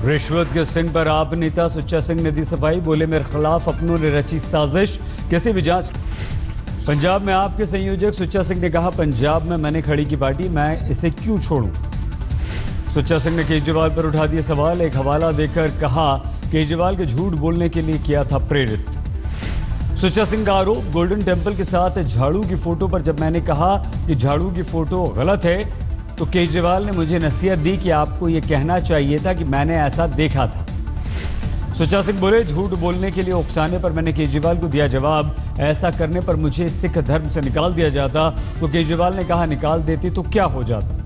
रिश्वत के स्टिंग पर आप नेता सुच्चा सिंह ने दी सफाई, बोले मेरे खिलाफ अपनों ने रची साजिश, किसी भी जांच। पंजाब में आपके संयोजक सुच्चा सिंह ने कहा, पंजाब में मैंने खड़ी की पार्टी, मैं इसे क्यों छोड़ूं। सुच्चा सिंह ने केजरीवाल पर उठा दिए सवाल, एक हवाला देकर कहा केजरीवाल के झूठ बोलने के लिए किया था प्रेरित। सुच्चा सिंह का आरोप, गोल्डन टेम्पल के साथ झाड़ू की फोटो पर जब मैंने कहा कि झाड़ू की फोटो गलत है तो केजरीवाल ने मुझे नसीहत दी कि आपको यह कहना चाहिए था कि मैंने ऐसा देखा था। सुच्चा सिंह बोले, झूठ बोलने के लिए उकसाने पर मैंने केजरीवाल को दिया जवाब, ऐसा करने पर मुझे सिख धर्म से निकाल दिया जाता तो केजरीवाल ने कहा निकाल देती तो क्या हो जाता।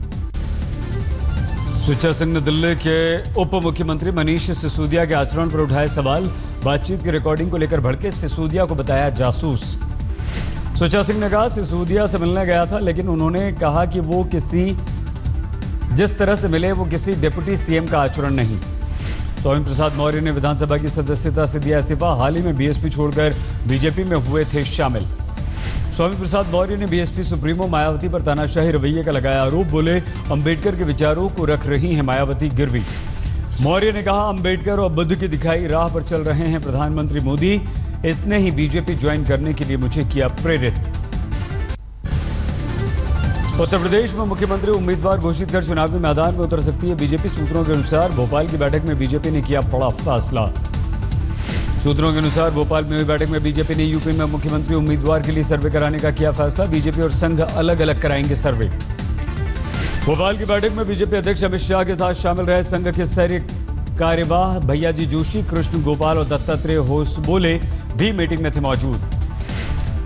सुच्चा सिंह ने दिल्ली के उप मुख्यमंत्री मनीष सिसोदिया के आचरण पर उठाए सवाल, बातचीत की रिकॉर्डिंग को लेकर भड़के, सिसोदिया को बताया जासूस। सुच्चा सिंह ने कहा सिसोदिया से मिलने गया था लेकिन उन्होंने कहा कि वो जिस तरह से मिले वो किसी डिप्टी सीएम का आचरण नहीं। स्वामी प्रसाद मौर्य ने विधानसभा की सदस्यता से दिया इस्तीफा, हाल ही में बीएसपी छोड़कर बीजेपी में हुए थे शामिल। स्वामी प्रसाद मौर्य ने बीएसपी सुप्रीमो मायावती पर तानाशाही रवैये का लगाया आरोप, बोले अंबेडकर के विचारों को रख रही हैं मायावती गिरवी। मौर्य ने कहा अंबेडकर और बुद्ध की दिखाई राह पर चल रहे हैं प्रधानमंत्री मोदी, इसने ही बीजेपी ज्वाइन करने के लिए मुझे किया प्रेरित। उत्तर प्रदेश में मुख्यमंत्री उम्मीदवार घोषित कर चुनावी मैदान में उतर सकती है बीजेपी, सूत्रों के अनुसार भोपाल की बैठक में बीजेपी ने किया बड़ा फैसला। सूत्रों के अनुसार भोपाल में हुई बैठक में बीजेपी ने यूपी में मुख्यमंत्री उम्मीदवार के लिए सर्वे कराने का किया फैसला, बीजेपी और संघ अलग अलग कराएंगे सर्वे। भोपाल की बैठक में बीजेपी अध्यक्ष अमित शाह के साथ शामिल रहे संघ के स्तरीय कार्यवाह भैयाजी जोशी, कृष्ण गोपाल और दत्तात्रेय होसबोले भी मीटिंग में थे मौजूद।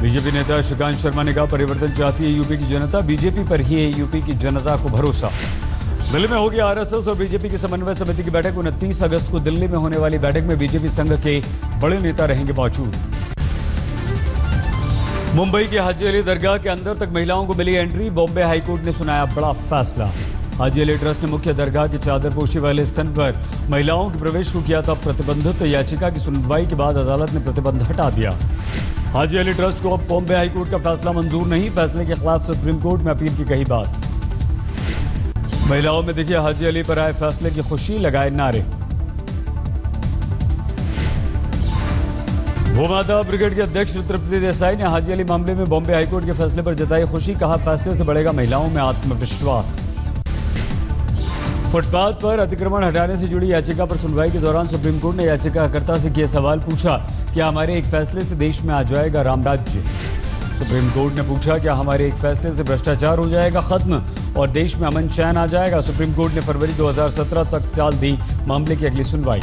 बीजेपी नेता श्रीकांत शर्मा ने कहा परिवर्तन चाहती है यूपी की जनता, बीजेपी पर ही है यूपी की जनता को भरोसा। दिल्ली में होगी आरएसएस और बीजेपी की समन्वय समिति की बैठक, 29 अगस्त को दिल्ली में होने वाली बैठक में बीजेपी संघ के बड़े नेता रहेंगे मौजूद। मुंबई के हाजी अली दरगाह के अंदर तक महिलाओं को मिली एंट्री, बॉम्बे हाईकोर्ट ने सुनाया बड़ा फैसला। हाजी अली ट्रस्ट ने मुख्य दरगाह की चादरपोशी वाले स्थान पर महिलाओं के प्रवेश को किया था प्रतिबंधित, याचिका की सुनवाई के बाद अदालत ने प्रतिबंध हटा दिया। हाजी अली ट्रस्ट को अब बॉम्बे हाईकोर्ट का फैसला मंजूर नहीं, फैसले के खिलाफ सुप्रीम कोर्ट में अपील की कही बात। महिलाओं में देखिए हाजी अली पर आए फैसले की खुशी, लगाए नारे। भूमाता ब्रिगेड के अध्यक्ष तृप्ति देसाई ने हाजी अली मामले में बॉम्बे हाईकोर्ट के फैसले पर जताई खुशी, कहा फैसले से बढ़ेगा महिलाओं में आत्मविश्वास। फुटपाथ पर अतिक्रमण हटाने से जुड़ी याचिका पर सुनवाई के दौरान सुप्रीम कोर्ट ने याचिकाकर्ता से किया सवाल, पूछा क्या हमारे एक फैसले से देश में आ जाएगा रामराज्य। सुप्रीम कोर्ट ने पूछा क्या हमारे एक फैसले से भ्रष्टाचार हो जाएगा खत्म और देश में अमन चैन आ जाएगा। सुप्रीम कोर्ट ने फरवरी 2017 तक टाल दी मामले की अगली सुनवाई।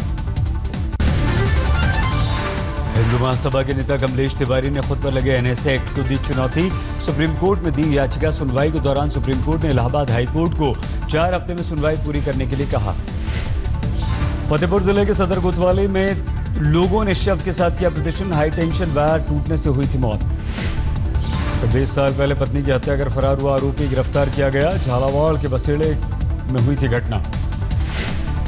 हिंदू महासभा के नेता कमलेश तिवारी ने खुद पर लगे एनएसए एक्ट को दी चुनौती, सुप्रीम कोर्ट में दी याचिका, सुनवाई के दौरान सुप्रीम कोर्ट ने इलाहाबाद हाई कोर्ट को 4 हफ्ते में सुनवाई पूरी करने के लिए कहा। फतेहपुर जिले के सदर कोतवाली में लोगों ने शव के साथ किया प्रदर्शन, हाई टेंशन वायर टूटने से हुई थी मौत। 20 साल पहले पत्नी की हत्या कर फरार हुआ आरोपी गिरफ्तार किया गया, झालावाड़ के बसेड़े में हुई थी घटना।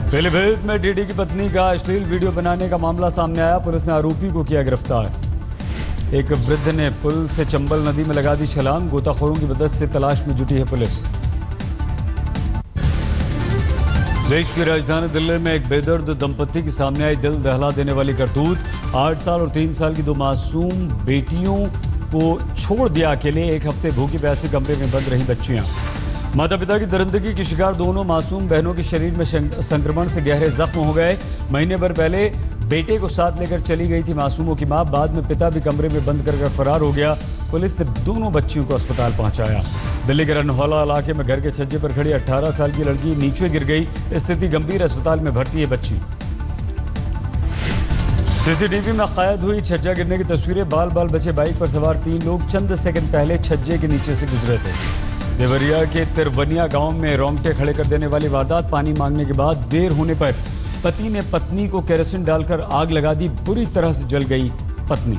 पीलीभीत में डीडी की पत्नी का अश्लील वीडियो बनाने का मामला सामने आया, पुलिस ने आरोपी को किया गिरफ्तार। एक वृद्ध ने पुल से चंबल नदी में लगा दी छलांग, गोताखोरों की मदद से तलाश में जुटी है पुलिस। देश की राजधानी दिल्ली में एक बेदर्द दंपत्ति की सामने आई दिल दहला देने वाली करतूत, 8 साल और 3 साल की 2 मासूम बेटियों को छोड़ दिया अकेले, 1 हफ्ते भूखी प्यासी कमरे में बंद रही बच्चियां। माता पिता की दरिंदगी की शिकार दोनों मासूम बहनों के शरीर में संक्रमण से गहरे जख्म हो गए। महीने भर पहले बेटे को साथ लेकर चली गई थी मासूमों की मां, बाद में पिता भी कमरे में बंद कर फरार हो गया। पुलिस ने दोनों बच्चियों को अस्पताल पहुंचाया। दिल्ली के रनहौला इलाके में घर के छज्जे पर खड़ी 18 साल की लड़की नीचे गिर गई, स्थिति गंभीर, अस्पताल में भर्ती है बच्ची। सीसीटीवी में कैद हुई छज्जा गिरने की तस्वीरें, बाल बाल बचे बाइक पर सवार 3 लोग चंद सेकंड पहले छज्जे के नीचे से गुजरे थे। देवरिया के तिरवनिया गांव में रोंगटे खड़े कर देने वाली वारदात, पानी मांगने के बाद देर होने पर पति ने पत्नी को केरोसिन डालकर आग लगा दी, बुरी तरह से जल गई पत्नी।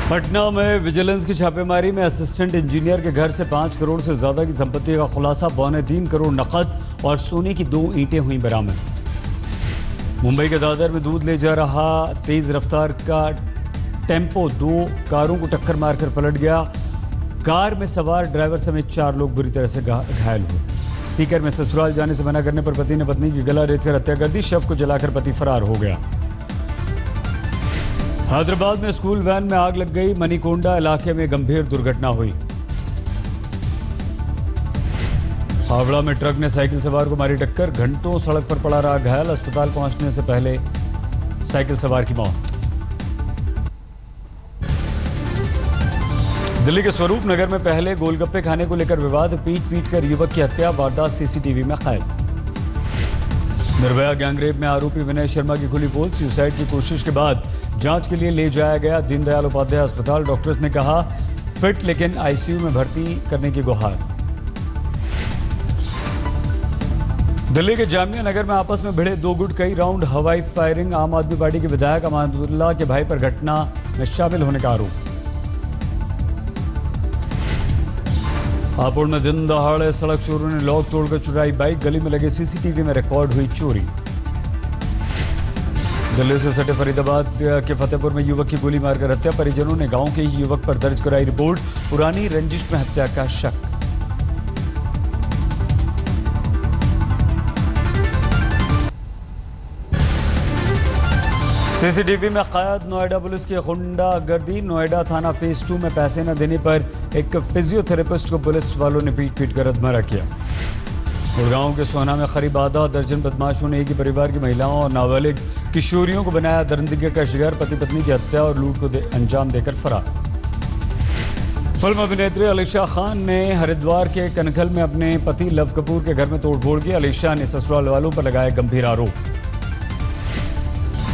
पटना में विजिलेंस की छापेमारी में असिस्टेंट इंजीनियर के घर से 5 करोड़ से ज्यादा की संपत्ति का खुलासा, 2.25 करोड़ नकद और सोने की 2 ईंटें हुई बरामद। मुंबई के दादर में दूध ले जा रहा तेज रफ्तार का टेम्पो 2 कारों को टक्कर मारकर पलट गया। कार में सवार ड्राइवर समेत 4 लोग बुरी तरह से घायल हुए। सीकर में ससुराल जाने से मना करने पर पति ने पत्नी की गला रेतकर हत्या कर दी। शव को जलाकर पति फरार हो गया। हैदराबाद में स्कूल वैन में आग लग गई। मनीकोंडा इलाके में गंभीर दुर्घटना हुई। हावड़ा में ट्रक ने साइकिल सवार को मारी टक्कर। घंटों सड़क पर पड़ा रहा घायल। अस्पताल पहुंचने से पहले साइकिल सवार की मौत। दिल्ली के स्वरूप नगर में पहले गोलगप्पे खाने को लेकर विवाद। पीट कर युवक की हत्या। वारदात सीसीटीवी में कैद। निर्भया गैंगरेप में आरोपी विनय शर्मा की खुली पोल। सुसाइड की कोशिश के बाद जांच के लिए ले जाया गया दीनदयाल उपाध्याय अस्पताल। डॉक्टर्स ने कहा फिट लेकिन आईसीयू में भर्ती करने की गुहार। दिल्ली के जामिया नगर में आपस में भिड़े दो गुट। कई राउंड हवाई फायरिंग। आम आदमी पार्टी के विधायक अमानुल्लाह के भाई पर घटना में शामिल होने का आरोप। हापुड़ में दिन दहाड़े सड़क चोरों ने लॉक तोड़कर चुराई बाइक। गली में लगे सीसीटीवी में रिकॉर्ड हुई चोरी। दिल्ली से सटे फरीदाबाद के फतेहपुर में युवक की गोली मारकर हत्या। परिजनों ने गांव के ही युवक पर दर्ज कराई रिपोर्ट। पुरानी रंजिश में हत्या का शक। सीसीटीवी में कैद नोएडा पुलिस की गुंडागर्दी। नोएडा थाना फेज 2 में पैसे न देने पर एक फिजियोथेरेपिस्ट को पुलिस वालों ने पीट कर अधमरा किया। गुड़गांव के सोहना में करीब आधा दर्जन बदमाशों ने एक ही परिवार की महिलाओं और नाबालिग किशोरियों को बनाया दरिंदगी का शिकार। पति पत्नी की हत्या और लूट को अंजाम देकर फरार। फिल्म अभिनेत्री अलीशा खान ने हरिद्वार के कनखल में अपने पति लव कपूर के घर में तोड़फोड़ की। अलीशा ने ससुराल वालों पर लगाए गंभीर आरोप।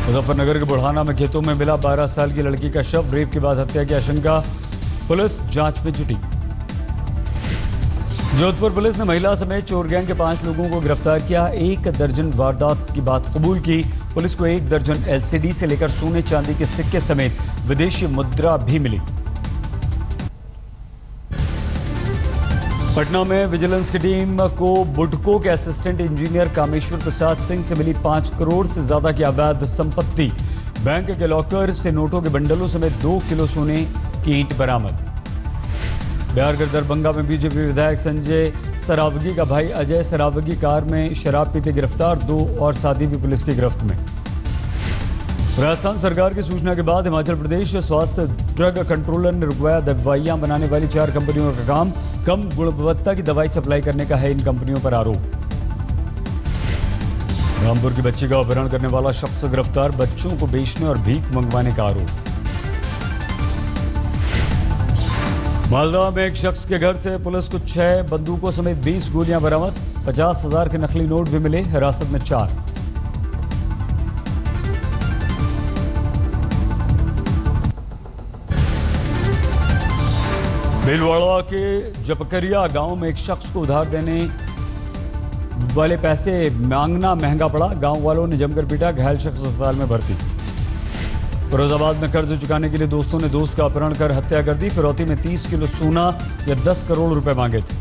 मुजफ्फरनगर के बुढ़ाना में खेतों में मिला 12 साल की लड़की का शव। रेप के बाद हत्या की आशंका। पुलिस जांच में जुटी। जोधपुर पुलिस ने महिला समेत चोर गैंग के 5 लोगों को गिरफ्तार किया। 1 दर्जन वारदात की बात कबूल की। पुलिस को 1 दर्जन एलसीडी से लेकर सोने चांदी के सिक्के समेत विदेशी मुद्रा भी मिली। पटना में विजिलेंस की टीम को बुडको के असिस्टेंट इंजीनियर कामेश्वर प्रसाद सिंह से मिली 5 करोड़ से ज्यादा की अवैध संपत्ति। बैंक के लॉकर से नोटों के बंडलों समेत 2 किलो सोने की ईंट बरामद। बिहार के दरभंगा में बीजेपी विधायक संजय सरावगी का भाई अजय सरावगी कार में शराब पीते गिरफ्तार। 2 और साथी भी पुलिस की गिरफ्त में। राजस्थान सरकार की सूचना के बाद हिमाचल प्रदेश स्वास्थ्य ड्रग कंट्रोलर ने रुकवाया दवाइयां बनाने वाली 4 कंपनियों का काम। कम गुणवत्ता की दवाई सप्लाई करने का है इन कंपनियों पर आरोप। रामपुर की बच्ची का अपहरण करने वाला शख्स गिरफ्तार। बच्चों को बेचने और भीख मंगवाने का आरोप। मालदा में एक शख्स के घर से पुलिस को 6 बंदूकों समेत 20 गोलियां बरामद। 50,000 के नकली नोट भी मिले। हिरासत में 4। भीलवाड़ा के जपकरिया गांव में एक शख्स को उधार देने वाले पैसे मांगना महंगा पड़ा। गांव वालों ने जमकर पीटा। घायल शख्स अस्पताल में भर्ती। फिरोजाबाद में कर्ज चुकाने के लिए दोस्तों ने दोस्त का अपहरण कर हत्या कर दी। फिरौती में 30 किलो सोना या 10 करोड़ रुपए मांगे थे।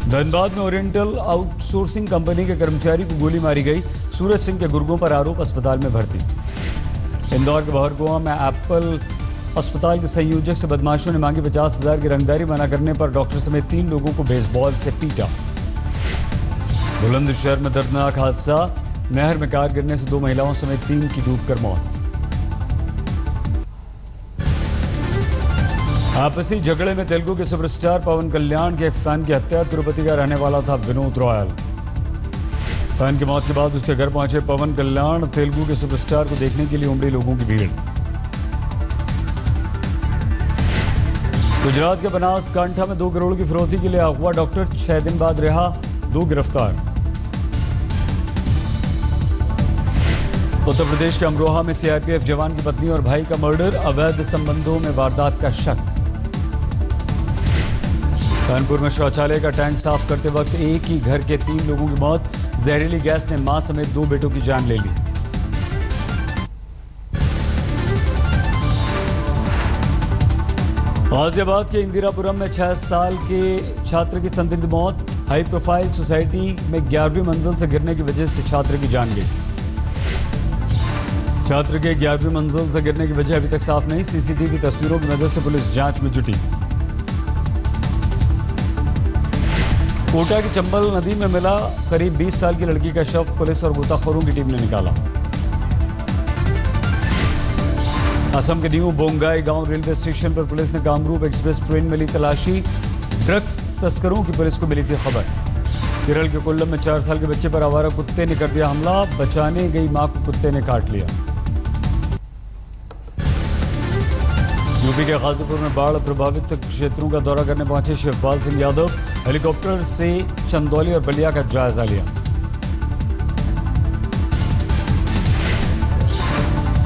धनबाद में ओरिएंटल आउटसोर्सिंग कंपनी के कर्मचारी को गोली मारी गई। सूरज सिंह के गुर्गों पर आरोप। अस्पताल में भर्ती। इंदौर के बहरगोवा में एप्पल अस्पताल के संयोजक से बदमाशों ने मांगी 50,000 की रंगदारी। मना करने पर डॉक्टर समेत 3 लोगों को बेसबॉल से पीटा। बुलंदशहर में दर्दनाक हादसा। नहर में कार गिरने से 2 महिलाओं समेत 3 की डूबकर मौत। आपसी झगड़े में तेलुगु के सुपरस्टार पवन कल्याण के एक फैन की हत्या। तिरुपति का रहने वाला था विनोद रॉयल। फैन की मौत के बाद उसके घर पहुंचे पवन कल्याण। तेलुगु के सुपरस्टार को देखने के लिए उमड़ी लोगों की भीड़। गुजरात के बनासकांठा में 2 करोड़ की फिरौती के लिए अगवा डॉक्टर 6 दिन बाद रिहा। 2 गिरफ्तार। उत्तर प्रदेश के अमरोहा में सीआरपीएफ जवान की पत्नी और भाई का मर्डर। अवैध संबंधों में वारदात का शक। कानपुर में शौचालय का टैंक साफ करते वक्त एक ही घर के 3 लोगों की मौत। जहरीली गैस ने मां समेत 2 बेटों की जान ले ली। गाजियाबाद के इंदिरापुरम में 6 साल के छात्र की संदिग्ध मौत। हाई प्रोफाइल सोसाइटी में 11वीं मंजिल से गिरने की वजह से छात्र की जान गई। छात्र के 11वीं मंजिल से गिरने की वजह अभी तक साफ नहीं। सीसीटीवी तस्वीरों की मदद से पुलिस जांच में जुटी। कोटा की चंबल नदी में मिला करीब 20 साल की लड़की का शव, पुलिस और गोताखोरों की टीम ने निकाला। असम के न्यू बोंगाई गांव रेलवे स्टेशन पर पुलिस ने कामरूप एक्सप्रेस ट्रेन में ली तलाशी। ड्रग्स तस्करों की पुलिस को मिली थी खबर। केरल के कोल्लम में 4 साल के बच्चे पर आवारा कुत्ते ने कर दिया हमला, बचाने गई मां को कुत्ते ने काट लिया। यूपी के गाजीपुर में बाढ़ प्रभावित क्षेत्रों का दौरा करने पहुंचे शिवपाल सिंह यादव। हेलीकॉप्टर से चंदौली और बलिया का जायजा लिया।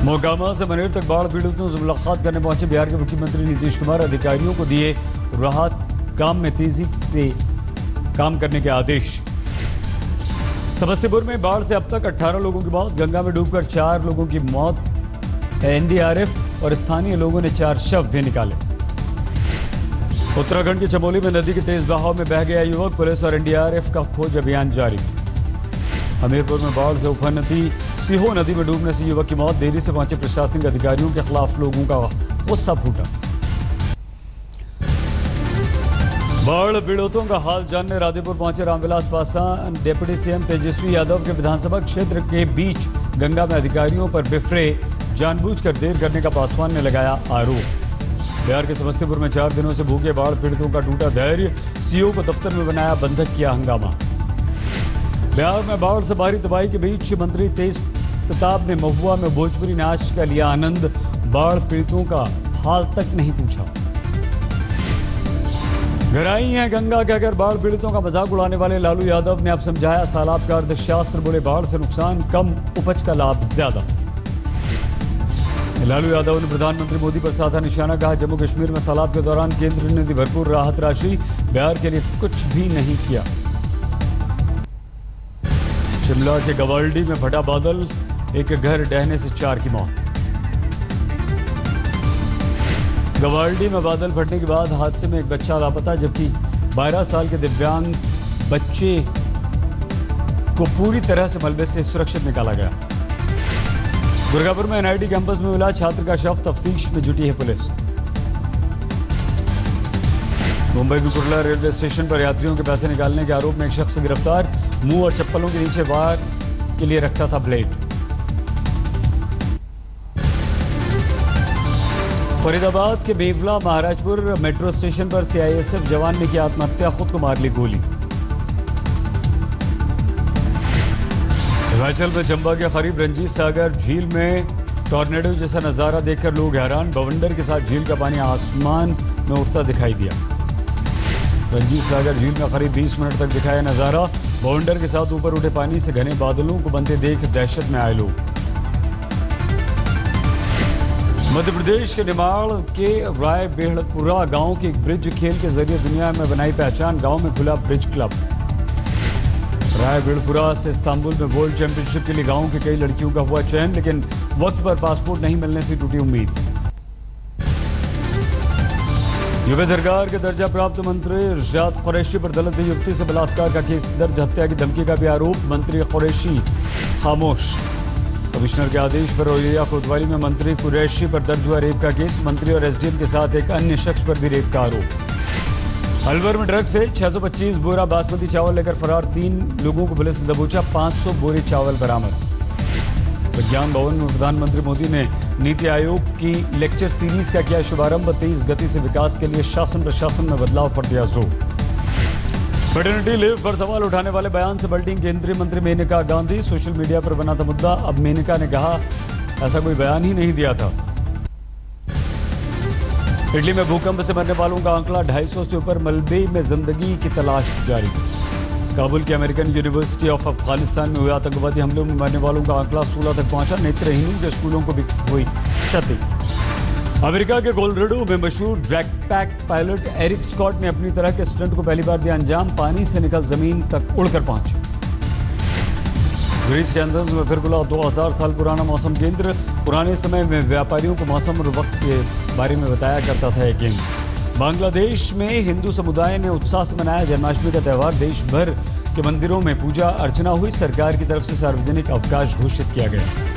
मोकामा से मनेर तक बाढ़ पीड़ितों से मुलाकात करने पहुंचे बिहार के मुख्यमंत्री नीतीश कुमार। अधिकारियों को दिए राहत काम में तेजी से काम करने के आदेश। समस्तीपुर में बाढ़ से अब तक 18 लोगों की मौत, गंगा में डूबकर 4 लोगों की मौत। एनडीआरएफ और स्थानीय लोगों ने 4 शव भी निकाले। उत्तराखंड के चमोली में नदी के तेज बहाव में बह गया युवक, पुलिस और एनडीआरएफ का खोज अभियान जारी। हमीरपुर में बाढ़ से उफनती सीहो नदी में डूबने से युवक की मौत। देरी से पहुंचे प्रशासनिक अधिकारियों के खिलाफ लोगों का गुस्सा फूटा। बाढ़ पीड़ितों का हाल जानने राधेपुर पहुंचे रामविलास पासवान। डिप्टी सीएम तेजस्वी यादव के विधानसभा क्षेत्र के बीच गंगा में अधिकारियों पर बिफरे, जानबूझकर देर करने का पासवान ने लगाया आरोप। बिहार के समस्तीपुर में 4 दिनों से भूखे बाढ़ पीड़ितों का टूटा धैर्य, सीओ को दफ्तर में बनाया बंधक, किया हंगामा। बिहार में बाढ़ से भारी तबाही के बीच मंत्री तेज प्रताप ने महुआ में भोजपुरी नाच का लिया आनंद। बाढ़ पीड़ितों का हाल तक नहीं पूछा। गहराई है गंगा के अगर बाढ़ पीड़ितों का मजाक उड़ाने वाले लालू यादव ने अब समझाया सैलाब का अर्थशास्त्र। बोले बाढ़ से नुकसान कम, उपज का लाभ ज्यादा। लालू यादव ने प्रधानमंत्री मोदी पर साधा निशाना, कहा जम्मू कश्मीर में सैलाब के दौरान केंद्र ने दी भरपूर राहत राशि, बिहार के लिए कुछ भी नहीं किया। शिमला के गवाल्डी में फटा बादल, एक घर ढहने से 4 की मौत। गवाल्डी में बादल फटने के बाद हादसे में एक बच्चा लापता, जबकि 12 साल के दिव्यांग बच्चे को पूरी तरह से मलबे से सुरक्षित निकाला गया। दुर्गापुर में एनआईटी कैंपस में मिला छात्र का शव, तफ्तीश में जुटी है पुलिस। मुंबई के कुर्ला रेलवे स्टेशन पर यात्रियों के पैसे निकालने के आरोप में एक शख्स गिरफ्तार। मुंह और चप्पलों के नीचे वार के लिए रखता था ब्लेड। फरीदाबाद के बेवला महाराजपुर मेट्रो स्टेशन पर सीआईएसएफ जवान ने की आत्महत्या, खुद को मार ली गोली। हिमाचल में चंबा के करीब रंजीत सागर झील में टॉर्नेडो जैसा नजारा देखकर लोग हैरान। बवंडर के साथ झील का पानी आसमान में उठता दिखाई दिया। रंजीत सागर झील में करीब 20 मिनट तक दिखाया नजारा। बवंडर के साथ ऊपर उठे पानी से घने बादलों को बनते देख दहशत में आए लोग। मध्य प्रदेश के निमाड़ के राय बेहड़पुरा गांव के एक ब्रिज खेल के जरिए दुनिया में बनाई पहचान। गांव में खुला ब्रिज क्लब। राय बेहड़पुरा से इस्तांबुल में वर्ल्ड चैंपियनशिप के लिए गांव के कई लड़कियों का हुआ चयन, लेकिन वक्त पर पासपोर्ट नहीं मिलने से टूटी उम्मीद। यूपी सरकार के दर्जा प्राप्त मंत्री इरशाद कुरैशी पर दलित युवती से बलात्कार का केस दर्ज, हत्या की धमकी का भी आरोप। मंत्री कुरैशी खामोश। कमिश्नर के आदेश पर औलिया कोतवाली में मंत्री कुरैशी पर दर्ज हुआ रेप का केस। मंत्री और एसडीएम के साथ एक अन्य शख्स पर भी रेप का आरोप। अलवर में ट्रक से 625 बोरा बासमती चावल लेकर फरार 3 लोगों को पुलिस ने दबोचा। 500 बोरे चावल बरामद। विज्ञान भवन में प्रधानमंत्री मोदी ने नीति आयोग की लेक्चर सीरीज का किया शुभारंभ। तेज गति से विकास के लिए शासन प्रशासन में बदलाव पर दिया जोर। फर्टिलिटी लीव पर सवाल उठाने वाले बयान से पलटी केंद्रीय मंत्री मेनका गांधी। सोशल मीडिया पर बना था मुद्दा। अब मेनका ने कहा ऐसा कोई बयान ही नहीं दिया था। इटली में भूकंप से मरने वालों का आंकड़ा 250 से ऊपर। मलबे में जिंदगी की तलाश जारी। काबुल के अमेरिकन यूनिवर्सिटी ऑफ अफगानिस्तान में हुए आतंकवादी हमलों में मरने वालों का आंकड़ा 16 तक पहुंचा। नेत्रहीनों के स्कूलों को भी हुई क्षति। अमेरिका के कोलोराडो में मशहूर बैकपैक पायलट एरिक स्कॉट ने अपनी तरह के स्टंट को पहली बार दिया अंजाम। पानी से निकल जमीन तक उड़कर पहुंचे। ग्रीस के एथेंस में फिर खुला 2000 साल पुराना मौसम केंद्र। पुराने समय में व्यापारियों को मौसम और वक्त के बारे में बताया करता था यह केंद्र। बांग्लादेश में हिंदू समुदाय ने उत्साह से मनाया जन्माष्टमी का त्यौहार। देश भर के मंदिरों में पूजा अर्चना हुई। सरकार की तरफ से सार्वजनिक अवकाश घोषित किया गया।